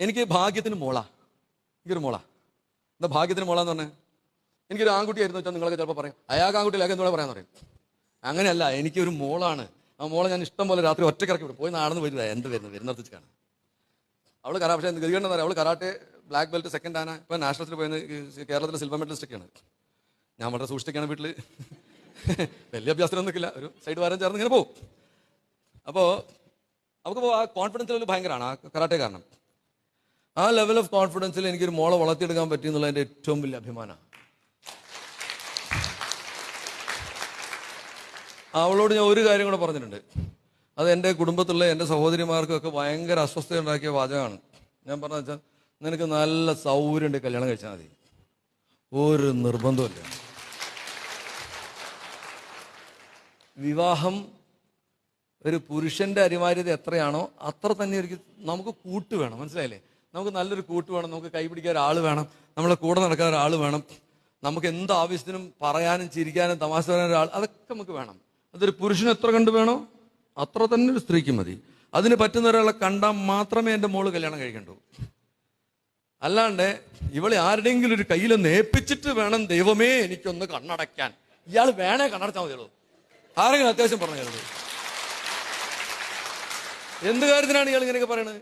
എനിക്ക് ഭാഗ്യത്തിന് മോളാ, എനിക്കൊരു മോളാ. എന്താ ഭാഗ്യത്തിന് മോളാന്ന് പറഞ്ഞേ? എനിക്കൊരു ആൺകുട്ടിയായിരുന്നു വെച്ചാൽ നിങ്ങളൊക്കെ ചിലപ്പോൾ പറയും അയാൾക്ക് ആൺകുട്ടിയിലേക്ക് എന്തോടെ പറയാന്ന് പറയും. അങ്ങനെയല്ല, എനിക്കൊരു മോളാണ്. ആ മോളെ ഞാൻ ഇഷ്ടം പോലെ രാത്രി ഒറ്റക്കിറക്കി വിടും. പോയി നടന്ന് വരുന്നത് എന്ത് വരുന്നിടത്ത് കാണാം. അവൾ പക്ഷേ ഗതികണ്ടെന്ന് പറയാം, അവൾ കരാട്ടെ ബ്ലാക്ക് ബെൽറ്റ് സെക്കൻഡ് ആണ്. ഇപ്പം നാഷണൽസിൽ പോയത് കേരളത്തിലെ സിൽവർ മെഡലിസ്റ്റൊക്കെയാണ്. ഞാൻ വളരെ സൂക്ഷിച്ചൊക്കെയാണ് വീട്ടിൽ, വലിയ അഭ്യാസത്തിനൊന്നും നിൽക്കില്ല, ഒരു സൈഡ് വാരം ചേർന്ന് ഇങ്ങനെ പോകും. അപ്പോൾ നമുക്കിപ്പോൾ ആ കോൺഫിഡൻസ് ലെവൽ ഭയങ്കരമാണ് ആ കരാട്ടെ കാരണം. ആ ലെവൽ ഓഫ് കോൺഫിഡൻസിൽ എനിക്കൊരു മോളെ വളർത്തിയെടുക്കാൻ പറ്റി എന്നുള്ളതിൻ്റെ ഏറ്റവും വലിയ അഭിമാനമാണ്. അവളോട് ഞാൻ ഒരു കാര്യം കൂടെ പറഞ്ഞിട്ടുണ്ട്. അത് എൻ്റെ കുടുംബത്തിലുള്ള എൻ്റെ സഹോദരിമാർക്കൊക്കെ ഭയങ്കര അസ്വസ്ഥത ഉണ്ടാക്കിയ വാചകമാണ്. ഞാൻ പറഞ്ഞ വെച്ചാൽ, നിനക്ക് നല്ല സൗകര്യമുണ്ട് കല്യാണം കഴിച്ചാൽ മതി, ഒരു നിർബന്ധമില്ല. വിവാഹം ഒരു പുരുഷന്റെ അനിവാര്യത എത്രയാണോ അത്ര തന്നെ നമുക്ക് കൂട്ട് വേണം. മനസ്സിലായില്ലേ? നമുക്ക് നല്ലൊരു കൂട്ട് വേണം, നമുക്ക് കൈപിടിക്കാൻ ഒരാൾ വേണം, നമ്മളെ കൂടെ നടക്കാൻ ഒരാൾ വേണം, നമുക്ക് എന്ത് ആവശ്യത്തിനും പറയാനും ചിരിക്കാനും തമാശ പറയാനും ഒരാൾ, അതൊക്കെ നമുക്ക് വേണം. അതൊരു പുരുഷന് എത്ര കണ്ടു വേണോ അത്ര തന്നെ ഒരു സ്ത്രീക്ക് മതി. അതിന് പറ്റുന്ന ഒരാളെ കണ്ടാൽ മാത്രമേ എൻ്റെ മോള് കല്യാണം കഴിക്കണ്ടൂ. അല്ലാണ്ട് ഇവളെ ആരുടെയെങ്കിലും ഒരു കയ്യിലൊന്ന് ഏൽപ്പിച്ചിട്ട് വേണം ദൈവമേ എനിക്കൊന്ന് കണ്ണടയ്ക്കാൻ. ഇയാൾ വേണേ കണ്ണടച്ചാൽ മതിയുള്ളൂ. ആരെങ്കിലും അത്യാവശ്യം പറഞ്ഞു തരുന്നത്? എന്ത് കാര്യത്തിനാണ് ഇയാൾ ഇങ്ങനെയൊക്കെ പറയണത്?